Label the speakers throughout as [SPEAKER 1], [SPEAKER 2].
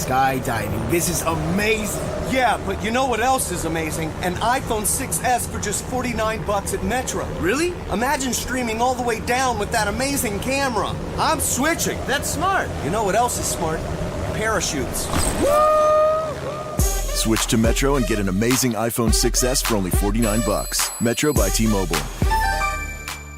[SPEAKER 1] skydiving. This is amazing.
[SPEAKER 2] Yeah, but you know what else is amazing? An iPhone 6S for just $49 at Metro.
[SPEAKER 1] Really?
[SPEAKER 2] Imagine streaming all the way down with that amazing camera. I'm switching.
[SPEAKER 1] That's smart.
[SPEAKER 2] You know what else is smart? Parachutes.
[SPEAKER 3] Switch to Metro and get an amazing iPhone 6S for only $49. Metro by T-Mobile.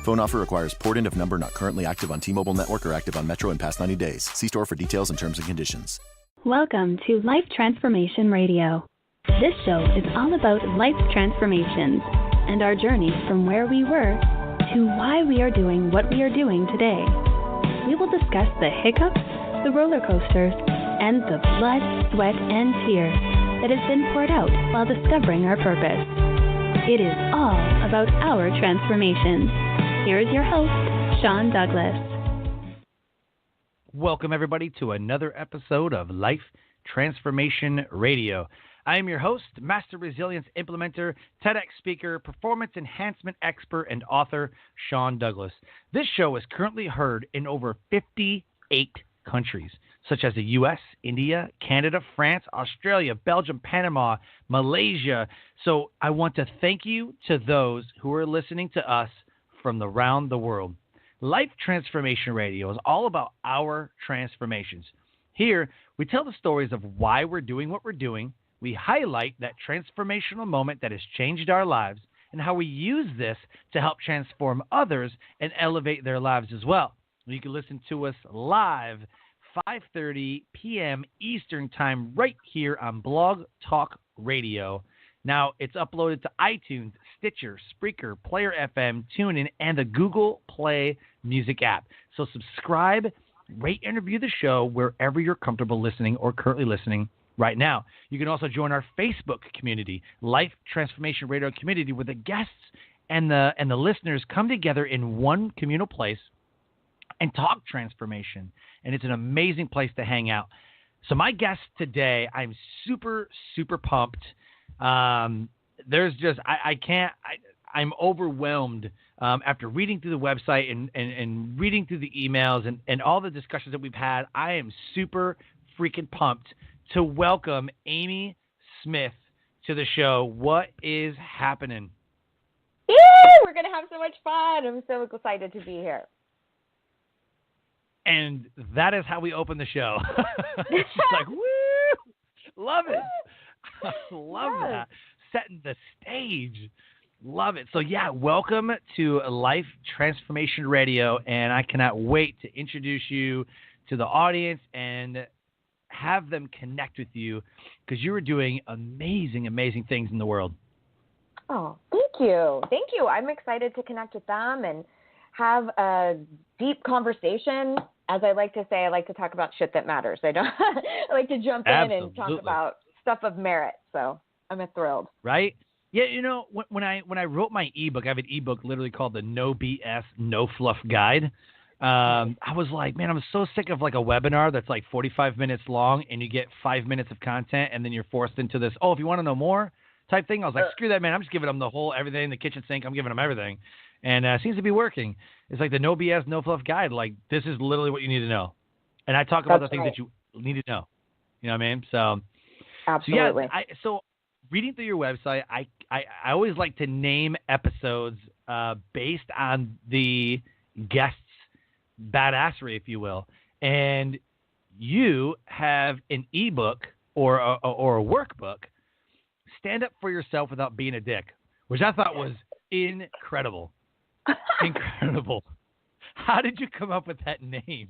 [SPEAKER 3] Phone offer requires port-in of number not currently active on T-Mobile network or active on Metro in past 90 days. See store for details and terms and conditions.
[SPEAKER 4] Welcome to Life Transformation Radio. This show is all about life transformations and our journey from where we were to why we are doing what we are doing today. We will discuss the hiccups, the roller coasters, and the blood, sweat, and tears that has been poured out while discovering our purpose. It is all about our transformations. Here is your host, Sean Douglas.
[SPEAKER 5] Welcome, everybody, to another episode of Life Transformation Radio. I am your host, Master Resilience Implementer, TEDx speaker, performance enhancement expert, and author, Sean Douglas. This show is currently heard in over 58 countries, such as the U.S., India, Canada, France, Australia, Belgium, Panama, Malaysia. So I want to thank you to those who are listening to us from around the world. Life Transformation Radio is all about our transformations. Here, we tell the stories of why we're doing what we're doing. We highlight that transformational moment that has changed our lives and how we use this to help transform others and elevate their lives as well. You can listen to us live 5:30 p.m. Eastern Time right here on Blog Talk Radio. Now, it's uploaded to iTunes, Stitcher, Spreaker, Player FM, TuneIn, and the Google Play Music app. So subscribe, rate, and review the show wherever you're comfortable listening or currently listening right now. You can also join our Facebook community, Life Transformation Radio community, where the guests and the listeners come together in one communal place and talk transformation. And it's an amazing place to hang out. So my guest today, I'm super, super pumped. There's just, I'm overwhelmed after reading through the website and reading through the emails and all the discussions that we've had. I am super freaking pumped to welcome Amy Smith to the show. What is happening?
[SPEAKER 6] Yay! We're going to have so much fun. I'm so excited to be here.
[SPEAKER 5] And that is how we open the show. She's like, woo! Love it. Love that. Setting the stage. Love it. So, yeah, welcome to Life Transformation Radio. And I cannot wait to introduce you to the audience and have them connect with you because you are doing amazing, amazing things in the world.
[SPEAKER 6] Oh, thank you. Thank you. I'm excited to connect with them and have a deep conversation. As I like to say, I like to talk about shit that matters. I like to jump in and talk about stuff of merit. So I'm thrilled.
[SPEAKER 5] Right? Yeah. You know, when I wrote my ebook, I have an ebook literally called the No BS, No Fluff Guide. I was like, man, I'm so sick of like a webinar that's like 45 minutes long and you get 5 minutes of content and then you're forced into this, if you want to know more type thing. I was like, screw that, man. I'm just giving them the whole everything, the kitchen sink. I'm giving them everything. And it seems to be working. It's like the No BS, No Fluff Guide. Like, this is literally what you need to know. And I talk about the things that you need to know. You know what I mean? So,
[SPEAKER 6] absolutely.
[SPEAKER 5] So reading through your website, I always like to name episodes based on the guest's badassery, if you will. And you have an ebook or a workbook, Stand Up for Yourself Without Being a Dick, which I thought was incredible. Incredible. How did you come up with that name?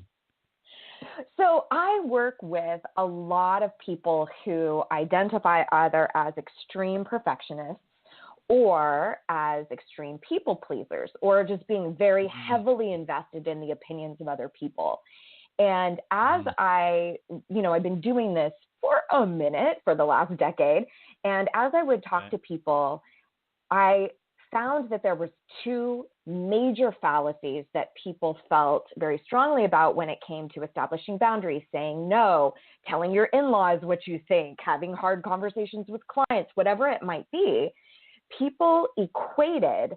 [SPEAKER 6] So I work with a lot of people who identify either as extreme perfectionists or as extreme people pleasers, or just being very heavily invested in the opinions of other people. And as I've been doing this for a minute, for the last decade, and as I would talk to people, I found that there was two major fallacies that people felt very strongly about when it came to establishing boundaries, saying no, telling your in-laws what you think, having hard conversations with clients, whatever it might be. People equated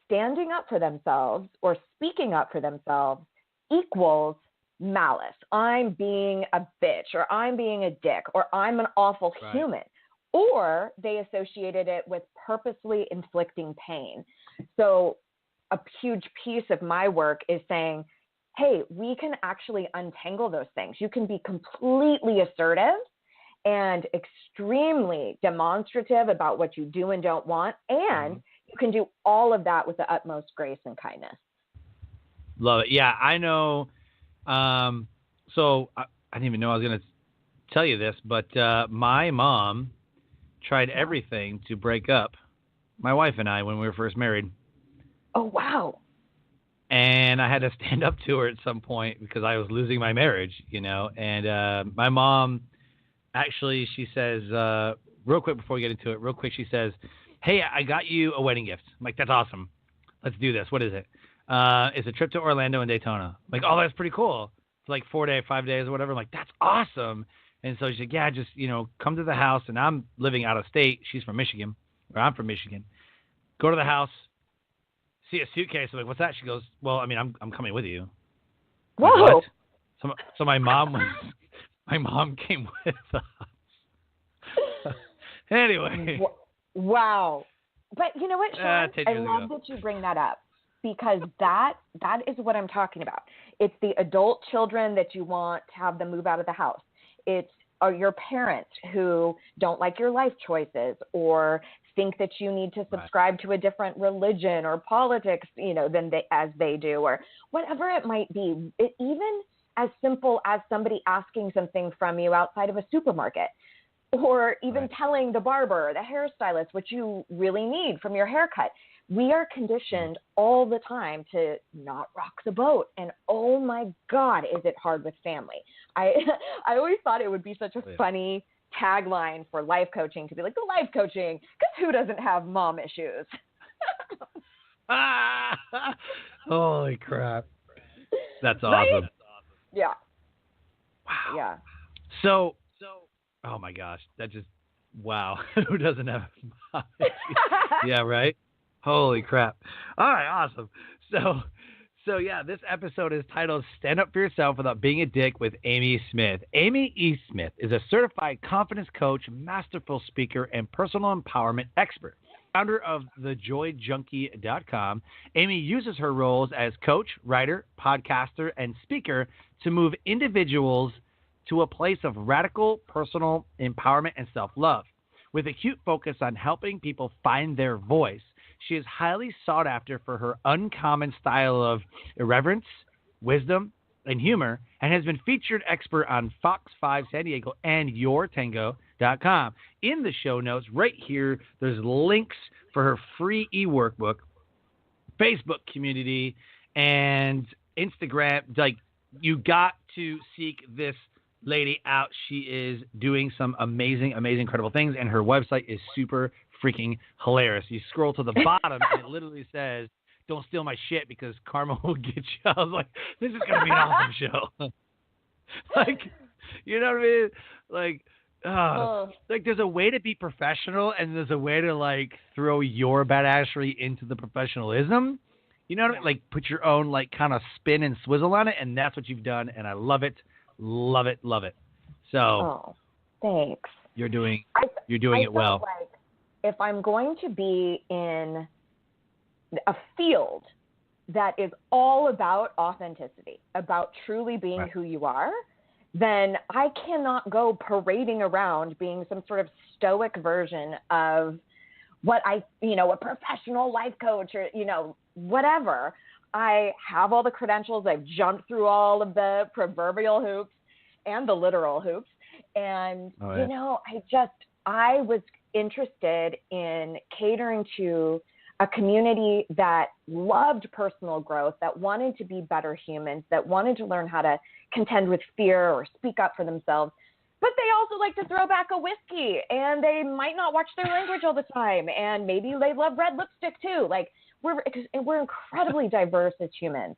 [SPEAKER 6] standing up for themselves or speaking up for themselves equals malice, I'm being a bitch, or I'm being a dick, or I'm an awful human. Or they associated it with purposely inflicting pain. So a huge piece of my work is saying, hey, we can actually untangle those things. You can be completely assertive and extremely demonstrative about what you do and don't want. And you can do all of that with the utmost grace and kindness.
[SPEAKER 5] Love it. Yeah, I know. So I didn't even know I was going to tell you this, but my mom tried everything to break up my wife and I when we were first married.
[SPEAKER 6] Oh, wow.
[SPEAKER 5] And I had to stand up to her at some point because I was losing my marriage, And my mom, actually, she says, real quick before we get into it, she says, hey, I got you a wedding gift. I'm like, that's awesome. Let's do this. What is it? It's a trip to Orlando and Daytona. I'm like, oh, that's pretty cool. It's like 5 days or whatever. I'm like, that's awesome. And so she's like, yeah, just, come to the house. And I'm living out of state. She's from Michigan, or I'm from Michigan. Go to the house. See a suitcase. I'm like, what's that? She goes, well, I mean, I'm coming with you.
[SPEAKER 6] Whoa.
[SPEAKER 5] Like, what? So my mom came with us. Anyway.
[SPEAKER 6] Wow. But you know what, Sean? I love that you bring that up, because that is what I'm talking about. It's the adult children that you want to have them move out of the house. It's your parents who don't like your life choices, or think that you need to subscribe to a different religion or politics, than they do, or whatever it might be. Even as simple as somebody asking something from you outside of a supermarket, or even telling the barber or the hairstylist what you really need from your haircut. We are conditioned all the time to not rock the boat. And oh my God, is it hard with family. I always thought it would be such a funny tagline for life coaching to be like, the life coaching, because who doesn't have mom issues?
[SPEAKER 5] Holy crap. That's awesome.
[SPEAKER 6] Right? Yeah.
[SPEAKER 5] Wow.
[SPEAKER 6] Yeah.
[SPEAKER 5] So, oh my gosh, wow. Who doesn't have mom issues? Yeah, right? Holy crap. All right, awesome. So yeah, this episode is titled Stand Up for Yourself Without Being a Dick with Amy Smith. Amy E. Smith is a certified confidence coach, masterful speaker, and personal empowerment expert. Founder of thejoyjunkie.com, Amy uses her roles as coach, writer, podcaster, and speaker to move individuals to a place of radical personal empowerment and self-love. With acute focus on helping people find their voice, she is highly sought after for her uncommon style of irreverence, wisdom, and humor, and has been featured expert on Fox 5 San Diego and yourtango.com. In the show notes right here, there's links for her free eWorkbook, Facebook community, and Instagram. Like, you got to seek this lady out. She is doing some amazing, incredible things, and her website is super freaking hilarious. You scroll to the bottom, and it literally says, don't steal my shit because karma will get you. I was like, this is going to be an awesome show. Like, you know what I mean? Like, there's a way to be professional, and there's a way to, like, throw your badassery into the professionalism. You know what I mean? Like, put your own, like, kind of spin and swizzle on it, and that's what you've done, and I love it. Love it. So,
[SPEAKER 6] thanks.
[SPEAKER 5] You're doing it well.
[SPEAKER 6] Like, if I'm going to be in a field that is all about authenticity, about truly being who you are, then I cannot go parading around being some sort of stoic version of what a professional life coach or, whatever. I have all the credentials. I've jumped through all of the proverbial hoops and the literal hoops. And, I was interested in catering to a community that loved personal growth, that wanted to be better humans, that wanted to learn how to contend with fear or speak up for themselves. But they also like to throw back a whiskey, and they might not watch their language all the time. And maybe they love red lipstick too. Like, we're incredibly diverse as humans.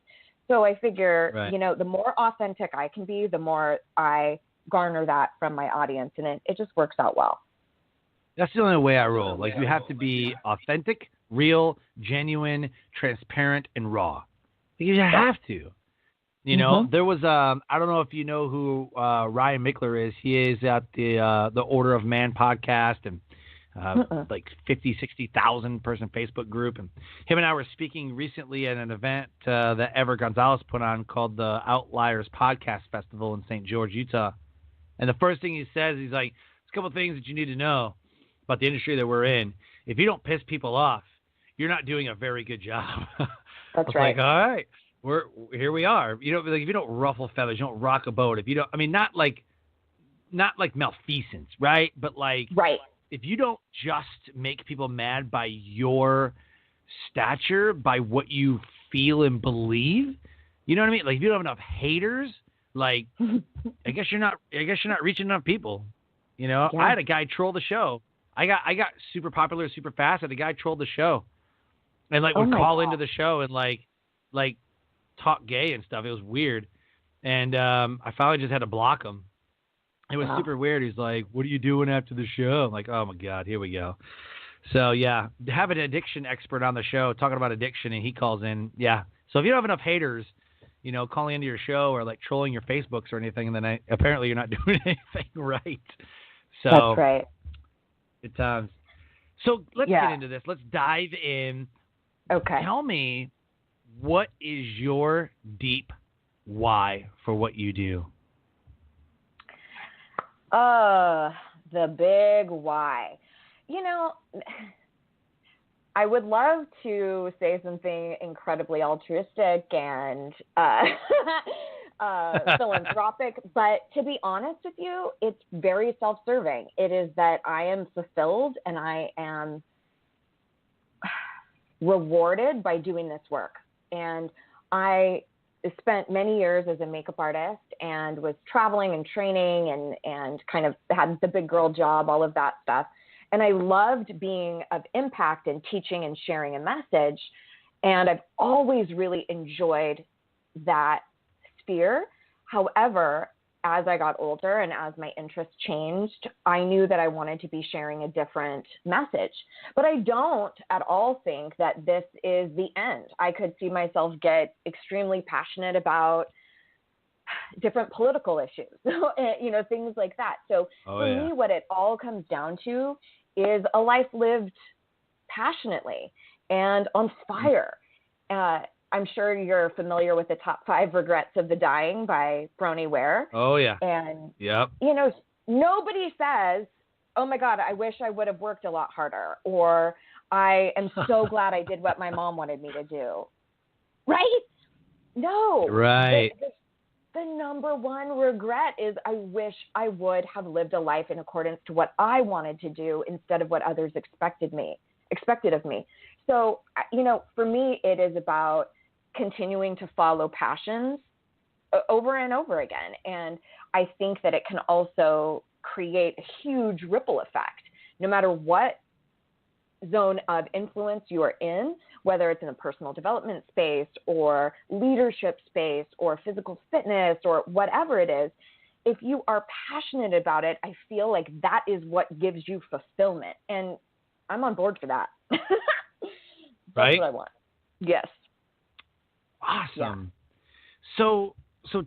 [SPEAKER 6] So I figure, the more authentic I can be, the more I garner that from my audience, and it just works out well.
[SPEAKER 5] That's the only way I roll. Like, you have to be authentic, real, genuine, transparent, and raw. You have to. You know, there was I don't know if you know who Ryan Mickler is. He is at the Order of Man podcast and like 60,000 person Facebook group. And him and I were speaking recently at an event that Ever Gonzalez put on called the Outliers Podcast Festival in St. George, Utah. And the first thing he says, he's like, there's a couple of things that you need to know about the industry that we're in. If you don't piss people off, you're not doing a very good job.
[SPEAKER 6] That's right.
[SPEAKER 5] Like, all right. Here we are. You know, like if you don't ruffle feathers, you don't rock a boat. If you don't, I mean, not like malfeasance, right? But like,
[SPEAKER 6] right.
[SPEAKER 5] If you don't just make people mad by your stature, by what you feel and believe, you know what I mean? Like if you don't have enough haters, like I guess you're not reaching enough people. You know, I had a guy troll the show. I got super popular super fast. I had a guy troll the show, and like would call into the show and like talk gay and stuff. It was weird. And I finally just had to block him. It was super weird. He's like, what are you doing after the show? I'm like, oh my God, here we go. So yeah, have an addiction expert on the show talking about addiction, and he calls in. Yeah. So if you don't have enough haters, you know, calling into your show or like trolling your Facebooks or anything, then apparently you're not doing anything right. So
[SPEAKER 6] that's right.
[SPEAKER 5] Good times. So let's get into this. Let's dive in.
[SPEAKER 6] Okay.
[SPEAKER 5] Tell me, what is your deep why for what you do?
[SPEAKER 6] The big why. You know, I would love to say something incredibly altruistic and philanthropic, but to be honest with you, it's very self-serving. It is that I am fulfilled and I am rewarded by doing this work. And I spent many years as a makeup artist and was traveling and training and kind of had the big girl job, all of that stuff. And I loved being of impact and teaching and sharing a message. And I've always really enjoyed that sphere. However, as I got older and as my interests changed, I knew that I wanted to be sharing a different message. But I don't at all think that this is the end. I could see myself get extremely passionate about different political issues, you know, things like that. So for me, what it all comes down to is a life lived passionately and on fire. I'm sure you're familiar with the top 5 regrets of the dying by Bronnie Ware.
[SPEAKER 5] Oh, yeah.
[SPEAKER 6] And, you know, nobody says, oh, my God, I wish I would have worked a lot harder, or I am so glad I did what my mom wanted me to do. Right? No.
[SPEAKER 5] Right.
[SPEAKER 6] The number one regret is I wish I would have lived a life in accordance to what I wanted to do instead of what others expected of me. So, you know, for me, it is about continuing to follow passions over and over again. And I think that it can also create a huge ripple effect, no matter what zone of influence you are in, whether it's in a personal development space or leadership space or physical fitness or whatever it is. If you are passionate about it, I feel like that is what gives you fulfillment. And I'm on board for that. That's
[SPEAKER 5] right?
[SPEAKER 6] what I want. Yes.
[SPEAKER 5] Awesome. Yeah. So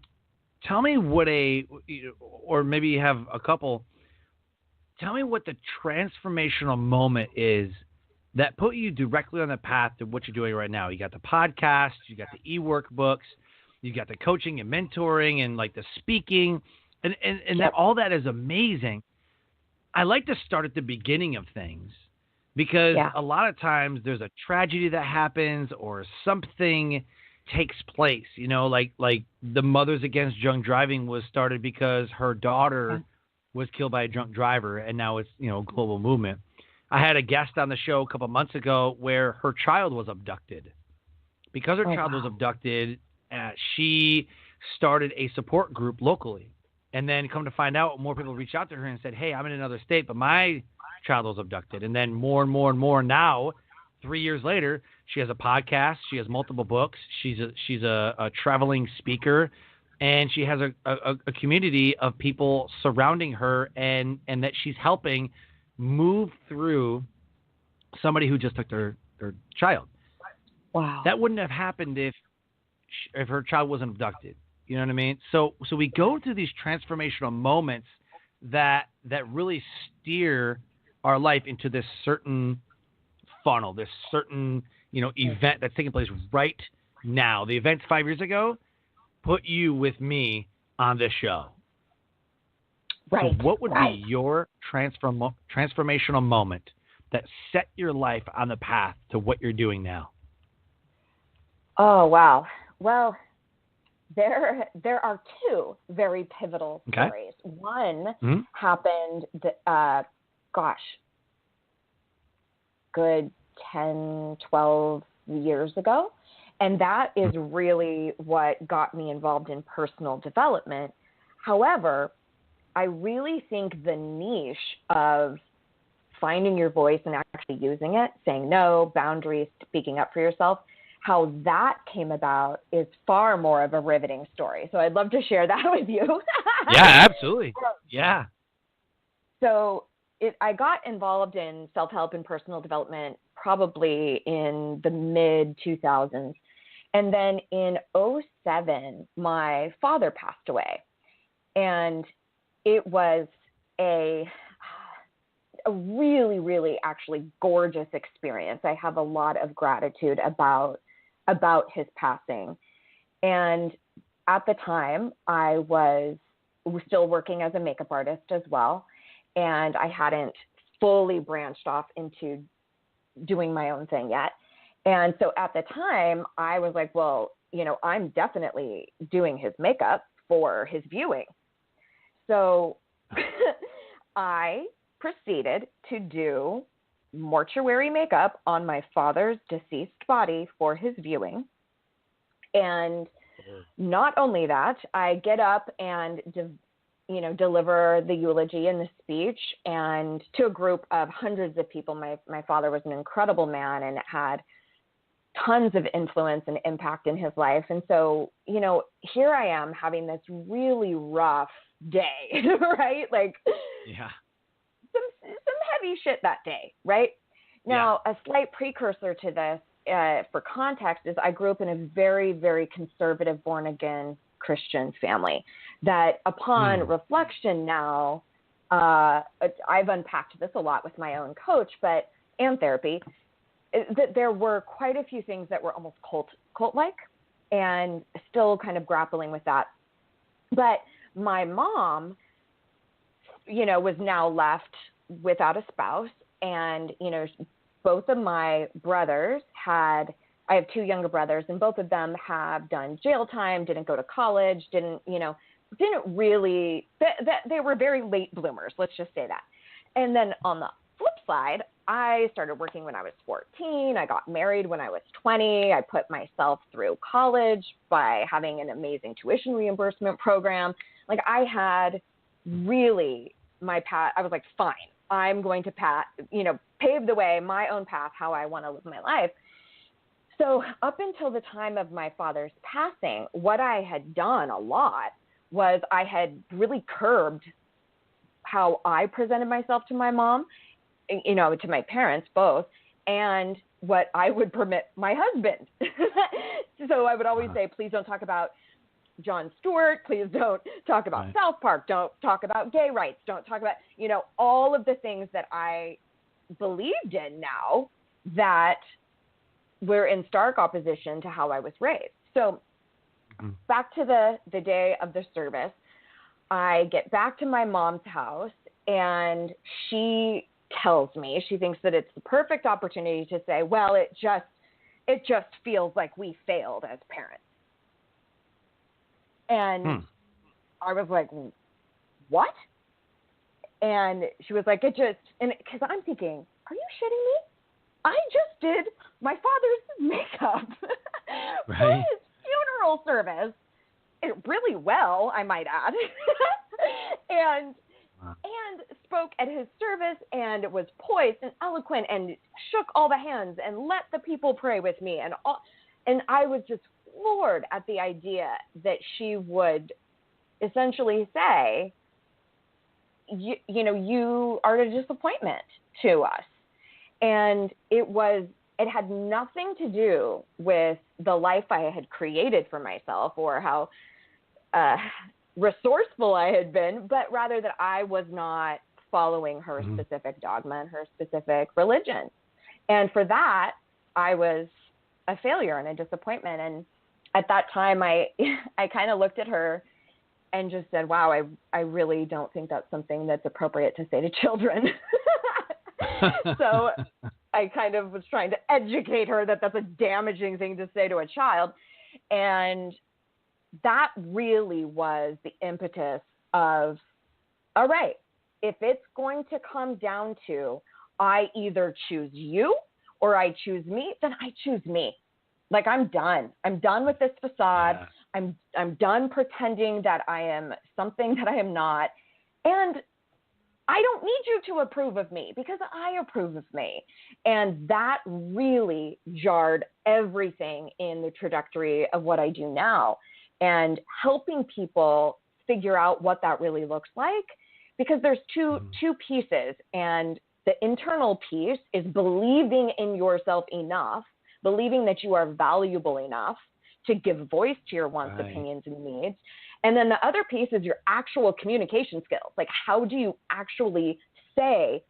[SPEAKER 5] tell me what or maybe you have a couple, tell me what the transformational moment is that put you directly on the path to what you're doing right now. You got the podcast, you got the eWorkbooks, you got the coaching and mentoring and like the speaking and that all that is amazing. I like to start at the beginning of things because a lot of times there's a tragedy that happens or something takes place, you know, like the Mothers Against Drunk Driving was started because her daughter was killed by a drunk driver, and now it's, you know, a global movement. I had a guest on the show a couple months ago where her child was abducted. Because her child was abducted, she started a support group locally. And then come to find out, more people reached out to her and said, hey, I'm in another state, but my child was abducted. And then more and more and more now, 3 years later, she has a podcast. She has multiple books. She's a traveling speaker. And she has a community of people surrounding her and that she's helping move through somebody who just took their child.
[SPEAKER 6] Wow.
[SPEAKER 5] That wouldn't have happened if her child wasn't abducted. You know what I mean? So we go through these transformational moments that really steer our life into this certain funnel, this certain, event that's taking place right now. The events 5 years ago put you with me on this show.
[SPEAKER 6] Right.
[SPEAKER 5] So what would be your transformational moment that set your life on the path to what you're doing now?
[SPEAKER 6] Oh, wow. Well, there are two very pivotal stories. One happened, good 10, 12 years ago. And that is really what got me involved in personal development. However, I really think the niche of finding your voice and actually using it, saying no, boundaries, speaking up for yourself, how that came about is far more of a riveting story. So I'd love to share that with you.
[SPEAKER 5] Yeah, absolutely. Yeah.
[SPEAKER 6] So I got involved in self-help and personal development probably in the mid-2000s. And then in 2007, my father passed away. And it was a really, really actually gorgeous experience. I have a lot of gratitude about his passing. And at the time, I was still working as a makeup artist as well. And I hadn't fully branched off into doing my own thing yet. And so at the time, I was like, well, I'm definitely doing his makeup for his viewing. So I proceeded to do mortuary makeup on my father's deceased body for his viewing. And not only that, I get up and deliver the eulogy and the speech, and to a group of hundreds of people. My father was an incredible man and had tons of influence and impact in his life. And so, here I am having this really rough day, right? Like,
[SPEAKER 5] yeah,
[SPEAKER 6] some heavy shit that day, right? Now, a slight precursor to this, for context, is I grew up in a very, very conservative, born-again Christian family that upon reflection now, I've unpacked this a lot with my own coach, and therapy, that there were quite a few things that were almost cult-like, and still kind of grappling with that. But my mom, was now left without a spouse, and, both of my brothers I have two younger brothers, and both of them have done jail time, didn't go to college, didn't really, they were very late bloomers, let's just say that. And then on the flip side, I started working when I was 14. I got married when I was 20. I put myself through college by having an amazing tuition reimbursement program. Like, I had really my path. I was like, fine, I'm going to pave the way, my own path, how I want to live my life. So up until the time of my father's passing, what I had done a lot was I had really curbed how I presented myself to my mom, to my parents both, and what I would permit my husband. So I would always say, please don't talk about Jon Stewart, please don't talk about South Park, don't talk about gay rights, don't talk about, all of the things that I believed in now that were in stark opposition to how I was raised. So back to the day of the service, I get back to my mom's house, and she tells me, she thinks that it's the perfect opportunity to say, well, it just feels like we failed as parents. And I was like, what? And she was like, because I'm thinking, are you shitting me? I just did my father's makeup for his funeral service really well, I might add, and spoke at his service, and was poised and eloquent and shook all the hands and let the people pray with me. And I was just floored at the idea that she would essentially say, you are a disappointment to us. And it had nothing to do with the life I had created for myself, or how resourceful I had been, but rather that I was not following her specific dogma and her specific religion. And for that, I was a failure and a disappointment. And at that time, I kind of looked at her and just said, wow, I really don't think that's something that's appropriate to say to children. So I kind of was trying to educate her that that's a damaging thing to say to a child. And that really was the impetus of, all right, if it's going to come down to I either choose you or I choose me, then I choose me. Like, I'm done. I'm done with this facade. Yeah. I'm done pretending that I am something that I am not. And I don't need you to approve of me because I approve of me. And that really jarred everything in the trajectory of what I do now, and helping people figure out what that really looks like, because there's two pieces. And the internal piece is believing in yourself enough, believing that you are valuable enough to give voice to your wants, opinions, and needs. And then the other piece is your actual communication skills. Like, how do you actually say,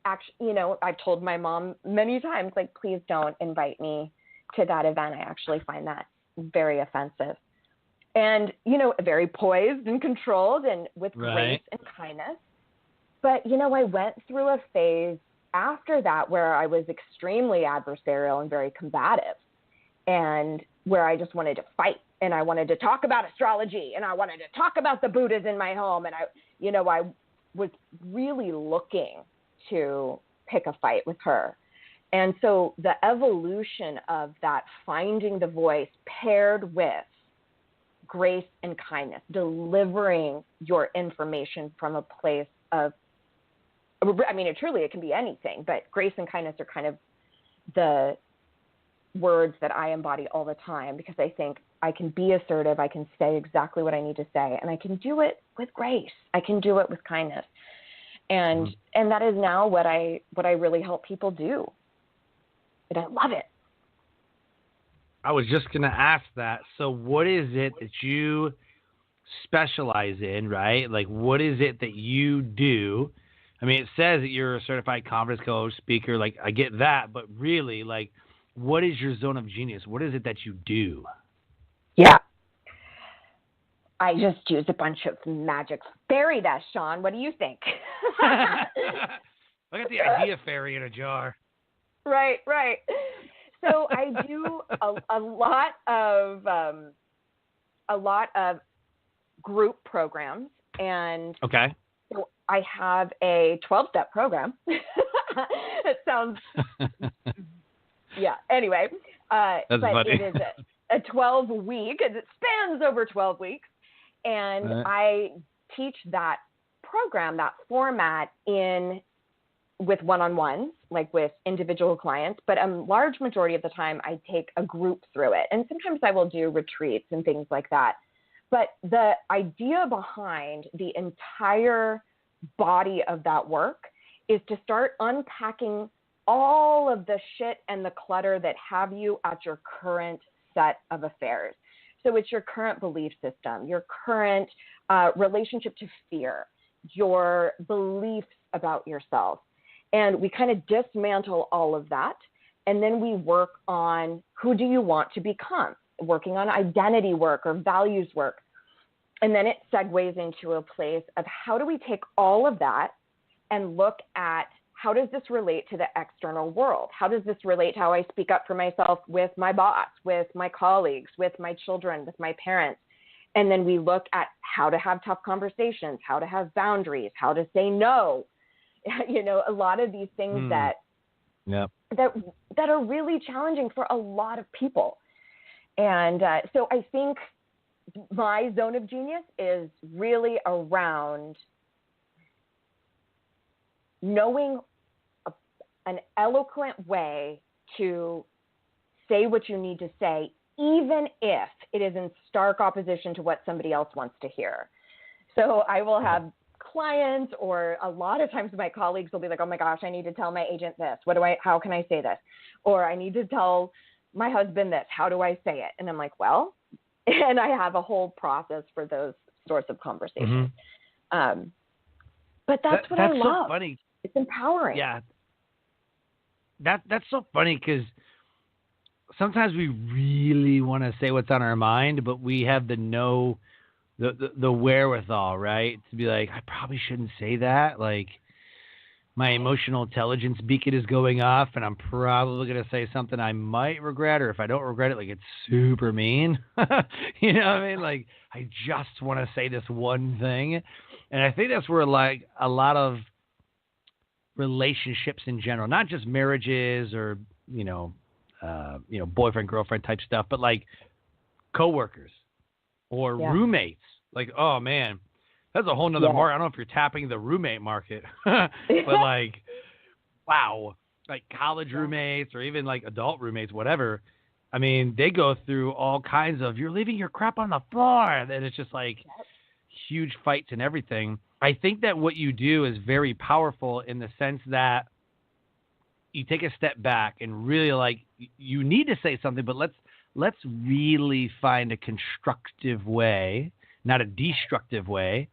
[SPEAKER 6] I've told my mom many times, like, please don't invite me to that event. I actually find that very offensive. And, very poised and controlled and with grace and kindness. But, I went through a phase after that where I was extremely adversarial and very combative, and where I just wanted to fight, and I wanted to talk about astrology, and I wanted to talk about the Buddhas in my home. And I was really looking to pick a fight with her. And so the evolution of that, finding the voice paired with grace and kindness, delivering your information from a place of, it can be anything, but grace and kindness are kind of the words that I embody all the time, because I think I can be assertive, I can say exactly what I need to say, and I can do it with grace. I can do it with kindness. And that is now what I really help people do. And I love it.
[SPEAKER 5] I was just going to ask that. So what is it that you specialize in, right? Like, what is it that you do? I mean, it says that you're a certified conference coach, speaker. Like, I get that. But really, like, what is your zone of genius? What is it that you do?
[SPEAKER 6] Yeah. I just use a bunch of magic fairy dust, Sean. What do you think?
[SPEAKER 5] I got the idea fairy in a jar.
[SPEAKER 6] Right. So I do a lot of group programs, and so I have a 12-step program. It sounds, anyway,
[SPEAKER 5] that's
[SPEAKER 6] but
[SPEAKER 5] funny.
[SPEAKER 6] It is a 12-week, and it spans over 12 weeks, and I teach that program, that format, with one-on-ones, like with individual clients, but a large majority of the time I take a group through it. And sometimes I will do retreats and things like that. But the idea behind the entire body of that work is to start unpacking all of the shit and the clutter that have you at your current set of affairs. So it's your current belief system, your current relationship to fear, your beliefs about yourself. And we kind of dismantle all of that. And then we work on, who do you want to become? Working on identity work or values work. And then it segues into a place of, how do we take all of that and look at, how does this relate to the external world? How does this relate to how I speak up for myself with my boss, with my colleagues, with my children, with my parents? And then we look at how to have tough conversations, how to have boundaries, how to say no. A lot of these things that are really challenging for a lot of people. And so I think my zone of genius is really around knowing an eloquent way to say what you need to say, even if it is in stark opposition to what somebody else wants to hear. So I will have clients, or a lot of times my colleagues will be like, oh my gosh, I need to tell my agent this. How can I say this? Or I need to tell my husband this. How do I say it? And I'm like, well, And I have a whole process for those sorts of conversations. But that's what I love.
[SPEAKER 5] That's so funny.
[SPEAKER 6] It's empowering.
[SPEAKER 5] Yeah. That's so funny because sometimes we really want to say what's on our mind, but we have the wherewithal, right? To be like, I probably shouldn't say that. Like, my emotional intelligence beacon is going off, and I'm probably going to say something I might regret, or if I don't regret it, like, it's super mean. You know what I mean? Like, I just want to say this one thing. And I think that's where, like, a lot of relationships in general, not just marriages or, boyfriend, girlfriend type stuff, but like coworkers or roommates. Like, oh man, that's a whole nother market. I don't know if you're tapping the roommate market, but like, wow, like college roommates or even like adult roommates, whatever. I mean, they go through all kinds of, you're leaving your crap on the floor. And it's just like huge fights and everything. I think that what you do is very powerful in the sense that you take a step back and really like, you need to say something, but let's really find a constructive way, not a destructive way.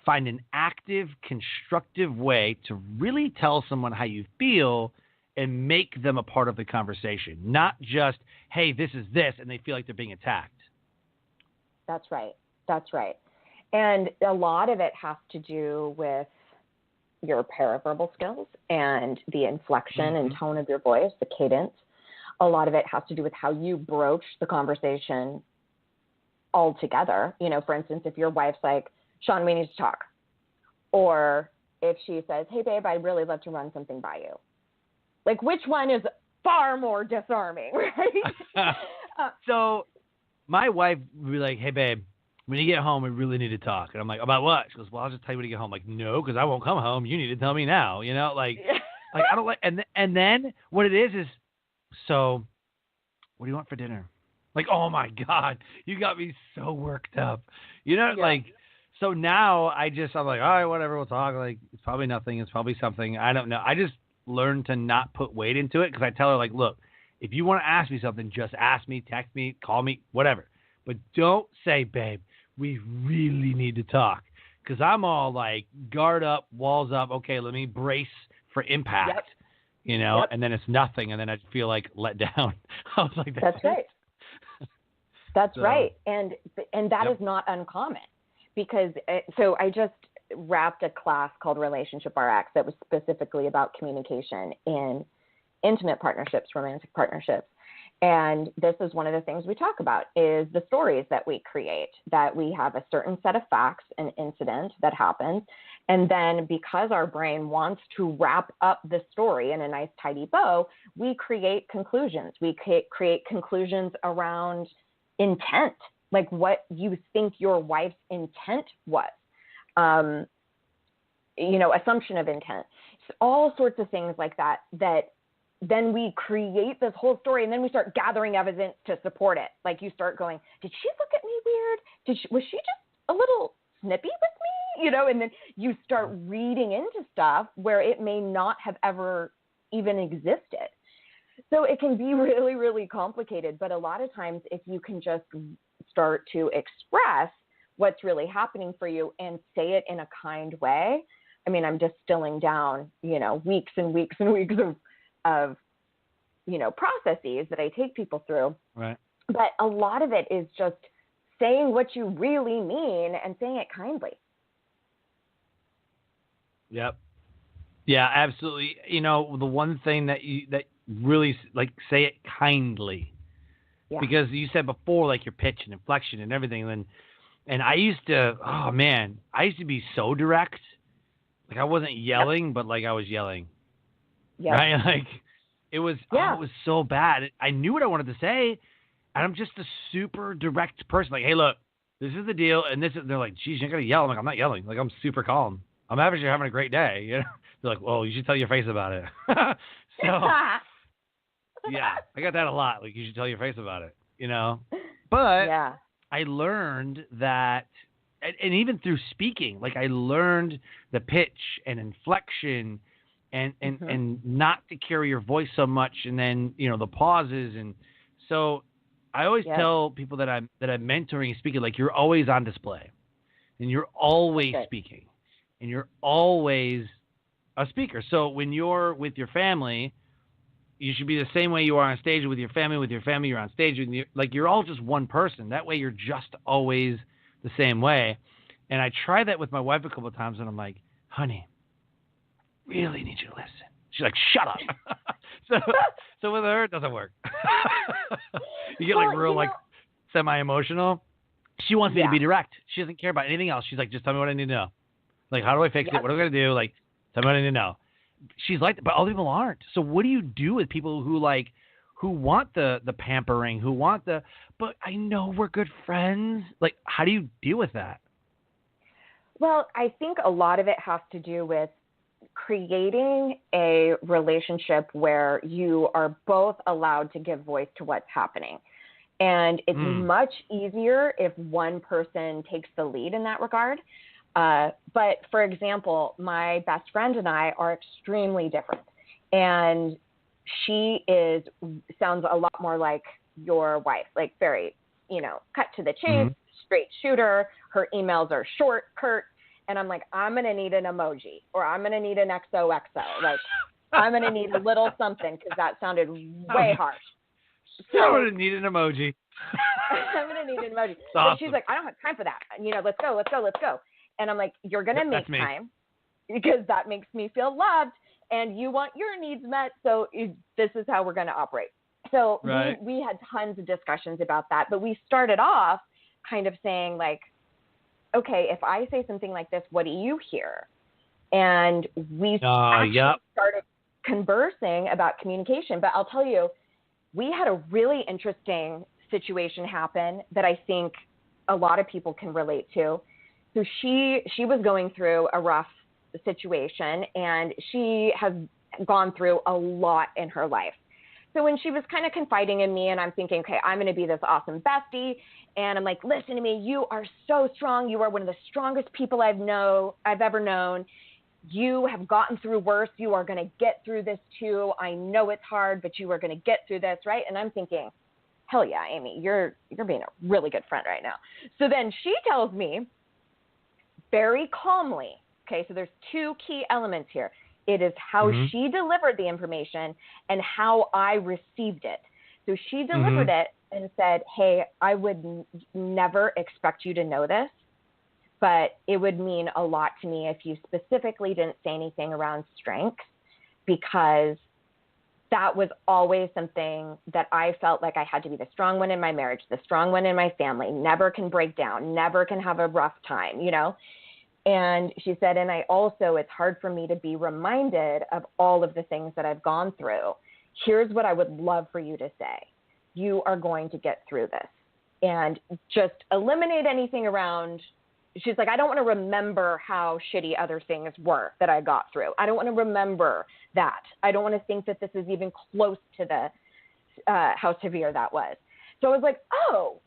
[SPEAKER 5] Find an active, constructive way to really tell someone how you feel and make them a part of the conversation. Not just, hey, this is this, and they feel like they're being attacked.
[SPEAKER 6] That's right. That's right. And a lot of it has to do with your paraverbal skills and the inflection and tone of your voice, the cadence. A lot of it has to do with how you broach the conversation altogether. You know, for instance, if your wife's like, Sean, we need to talk. Or if she says, hey, babe, I'd really love to run something by you. Like, which one is far more disarming, right?
[SPEAKER 5] So my wife would be like, hey, babe, when you get home, we really need to talk. And I'm like, about what? She goes, well, I'll just tell you when you get home. I'm like, no, because I won't come home. You need to tell me now. You know, like I don't like. And then what it is, so what do you want for dinner? Like, oh my God, you got me so worked up. You know, like, so now I'm like, all right, whatever, we'll talk. Like, it's probably nothing. It's probably something. I don't know. I just learned to not put weight into it because I tell her, like, look, if you want to ask me something, just ask me, text me, call me, whatever. But don't say, babe, we really need to talk. Because I'm all like, guard up, walls up. Okay, let me brace for impact, you know, and then it's nothing. And then I feel like let down. I was like,
[SPEAKER 6] that's right. That's right. And that is not uncommon because, so I just wrapped a class called Relationship RX that was specifically about communication in intimate partnerships, romantic partnerships. And this is one of the things we talk about is the stories that we create, that we have a certain set of facts, an incident that happens. And then because our brain wants to wrap up the story in a nice tidy bow, we create conclusions. We create conclusions around intent, like what you think your wife's intent was, assumption of intent, so all sorts of things like that, that then we create this whole story and then we start gathering evidence to support it. Like you start going, did she look at me weird? Was she just a little snippy with me? You know, and then you start reading into stuff where it may not have ever even existed. So it can be really, really complicated. But a lot of times if you can just start to express what's really happening for you and say it in a kind way. I mean, I'm distilling down, weeks and weeks and weeks of processes that I take people through.
[SPEAKER 5] Right.
[SPEAKER 6] But a lot of it is just saying what you really mean and saying it kindly.
[SPEAKER 5] Yep. Yeah, absolutely. The one thing that really, like, say it kindly. Yeah. Because you said before, like, your pitch and inflection and everything. And I used to, I used to be so direct. Like, I wasn't yelling, but like I was yelling. Yeah. Right? Like, it was so bad. I knew what I wanted to say, and I'm just a super direct person. Like, hey, look, this is the deal, and they're like, geez, you're not going to yell. I'm like, I'm not yelling. Like, I'm super calm. I'm having a great day. You know? They're like, well, you should tell your face about it. So, yeah, I got that a lot. Like, you should tell your face about it, But I learned that, and even through speaking, like, I learned the pitch and inflection and not to carry your voice so much, and then the pauses, and so I always tell people that I'm mentoring and speaking, like, you're always on display, and you're always speaking, and you're always a speaker. So when you're with your family, you should be the same way you are on stage with your family. With your family, you're on stage. You're all just one person. That way, you're just always the same way. And I tried that with my wife a couple of times, and I'm like, honey, really need you to listen. She's like, shut up. so with her, it doesn't work. You get semi-emotional. She wants me to be direct. She doesn't care about anything else. She's like, just tell me what I need to know. Like, how do I fix it? What am I going to do? Like, tell me what I need to know. She's like that, but other people aren't. So what do you do with people who want the pampering, but I know we're good friends. Like, how do you deal with that?
[SPEAKER 6] Well, I think a lot of it has to do with creating a relationship where you are both allowed to give voice to what's happening. And it's much easier if one person takes the lead in that regard. But for example, my best friend and I are extremely different. And she sounds a lot more like your wife, like very, cut to the chase, straight shooter. Her emails are short, curt. And I'm like, I'm going to need an emoji, or I'm going to need an XOXO. Like, I'm going to need a little something, because that sounded way harsh. So,
[SPEAKER 5] I'm going to need an emoji.
[SPEAKER 6] I'm going to need an emoji.
[SPEAKER 5] Awesome.
[SPEAKER 6] But she's like, I don't have time for that. Let's go. And I'm like, you're going to make time, because that makes me feel loved, and you want your needs met. So this is how we're going to operate. So we had tons of discussions about that, but we started off kind of saying, like, okay, if I say something like this, what do you hear? And we actually started conversing about communication. But I'll tell you, we had a really interesting situation happen that I think a lot of people can relate to. So she was going through a rough situation, and she has gone through a lot in her life. So when she was kind of confiding in me, and I'm thinking, okay, I'm going to be this awesome bestie. And I'm like, listen to me. You are so strong. You are one of the strongest people I've ever known. You have gotten through worse. You are going to get through this too. I know it's hard, but you are going to get through this, right? And I'm thinking, hell yeah, Amy, you're being a really good friend right now. So then she tells me very calmly, okay, so there's two key elements here. It is how she delivered the information and how I received it. So she delivered it and said, hey, I would never expect you to know this, but it would mean a lot to me if you specifically didn't say anything around strength, because that was always something that I felt like I had to be the strong one in my marriage, the strong one in my family, never can break down, never can have a rough time, And she said, and it's hard for me to be reminded of all of the things that I've gone through. Here's what I would love for you to say. You are going to get through this, and just eliminate anything around. She's like, I don't want to remember how shitty other things were that I got through. I don't want to remember that. I don't want to think that this is even close to the how severe that was. So I was like, oh,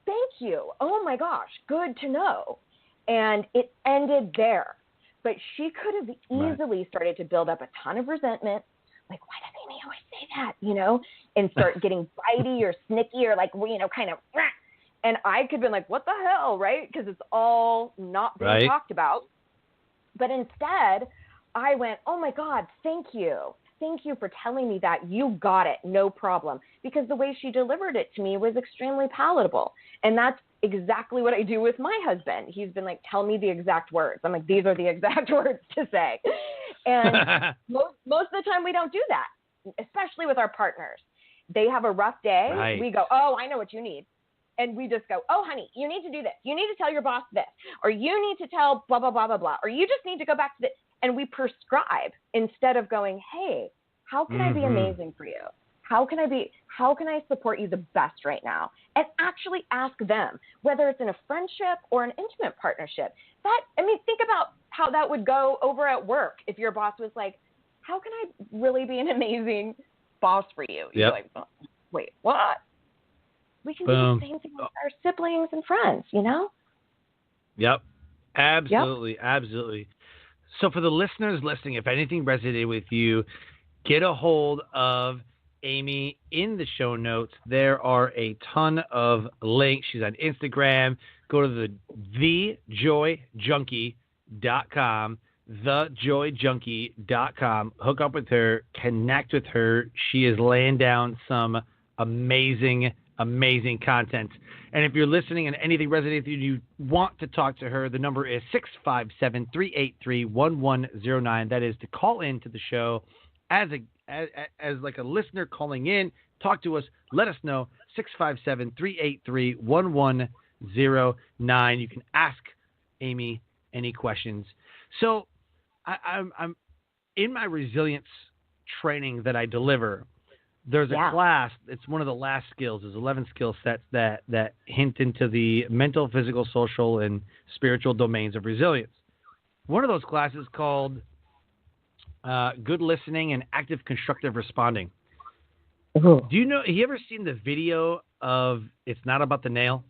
[SPEAKER 6] thank you. Oh my gosh, good to know. And it ended there. But she could have easily started to build up a ton of resentment. Like, why does Amy always say that, and start getting bitey or snicky or kind of, and I could have been like, what the hell, right? Because it's all not being talked about. But instead, I went, oh my God, thank you. Thank you for telling me that. You got it. No problem. Because the way she delivered it to me was extremely palatable. And that's exactly what I do with my husband. He's been like, tell me the exact words. I'm like, these are the exact words to say. And most of the time we don't do that, especially with our partners. They have a rough day.
[SPEAKER 5] Right.
[SPEAKER 6] We go, oh, I know what you need. And we just go, oh, honey, you need to do this. You need to tell your boss this. Or you need to tell blah, blah, blah, blah, blah. Or you just need to go back to this. And we prescribe instead of going, hey, how can I be amazing for you? How can I support you the best right now? And actually ask them, whether it's in a friendship or an intimate partnership. Think about how that would go over at work if your boss was like, how can I really be an amazing boss for you? You're like, oh, wait, what? We can do the same thing with our siblings and friends,
[SPEAKER 5] Yep. Absolutely. Absolutely. So for the listeners listening, if anything resonated with you, get a hold of Amy in the show notes. There are a ton of links. She's on Instagram. Go to thejoyjunkie.com, thejoyjunkie.com. Hook up with her, connect with her. She is laying down some amazing content. And if you're listening and anything resonates with you, you want to talk to her, the number is 657-383-1109. That is to call in to the show as like a listener calling in. Talk to us. Let us know. 657-383-1109. You can ask Amy any questions. So I'm in my resilience training that I deliver. There's a class. It's one of the last skills. There's 11 skill sets that hint into the mental, physical, social, and spiritual domains of resilience. One of those classes called Good Listening and Active Constructive Responding.
[SPEAKER 6] Ooh.
[SPEAKER 5] Do you know? Have you ever seen the video of "It's Not About the Nail"?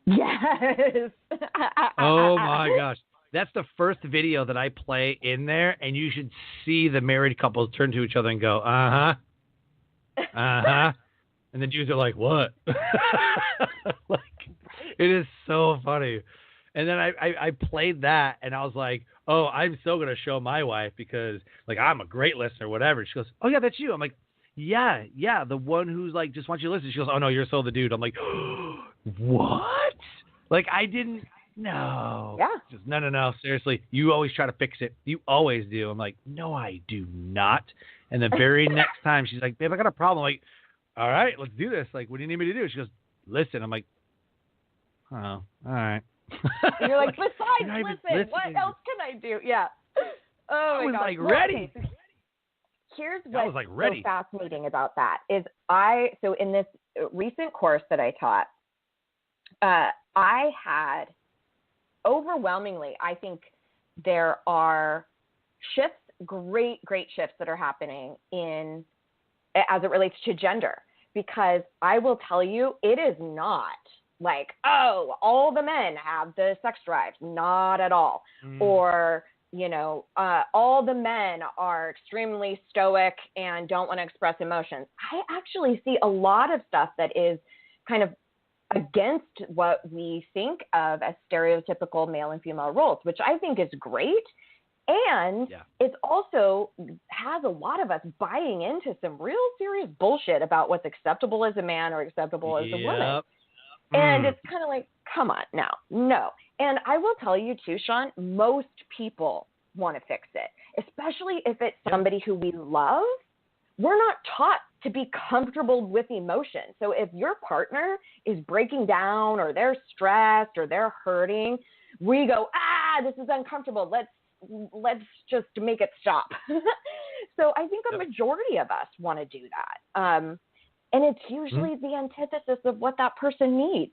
[SPEAKER 6] Yes.
[SPEAKER 5] Oh my gosh. That's the first video that I play in there, and you should see the married couples turn to each other and go, and the dudes are like, what? Like, it is so funny. And then I played that, and I was like, oh, I'm so going to show my wife because, like, I'm a great listener, whatever. She goes, oh, yeah, that's you. I'm like, yeah, the one who's, like, just wants you to listen. She goes, oh, no, you're so the dude. I'm like, what? Like, I didn't know.
[SPEAKER 6] Yeah.
[SPEAKER 5] Just, no, seriously. You always try to fix it. You always do. I'm like, no, I do not. And the very next time, she's like, babe, I got a problem. I'm like, all right, let's do this. Like, what do you need me to do? She goes, listen. I'm like, oh, all right.
[SPEAKER 6] And you're like, besides,
[SPEAKER 5] you're not
[SPEAKER 6] listen, what else can I do? Yeah. Oh, my
[SPEAKER 5] I was
[SPEAKER 6] God.
[SPEAKER 5] like ready.
[SPEAKER 6] Okay, so here's
[SPEAKER 5] I was
[SPEAKER 6] what's
[SPEAKER 5] like ready.
[SPEAKER 6] so fascinating about that is so in this recent course that I taught, I had overwhelmingly, I think there are shifts, great shifts that are happening as it relates to gender, because I will tell you, it is not like, oh, all the men have the sex drive. Not at all. Or, all the men are extremely stoic and don't want to express emotions. I actually see a lot of stuff that is kind of against what we think of as stereotypical male and female roles, which I think is great. And it's also has a lot of us buying into some real serious bullshit about what's acceptable as a man or acceptable as a woman. And it's kind of like, come on now. No. And I will tell you too, Sean, most people want to fix it, especially if it's somebody who we love. We're not taught to be comfortable with emotion. So if your partner is breaking down or they're stressed or they're hurting, we go, this is uncomfortable. Let's just make it stop. So I think a majority of us want to do that. And it's usually the antithesis of what that person needs.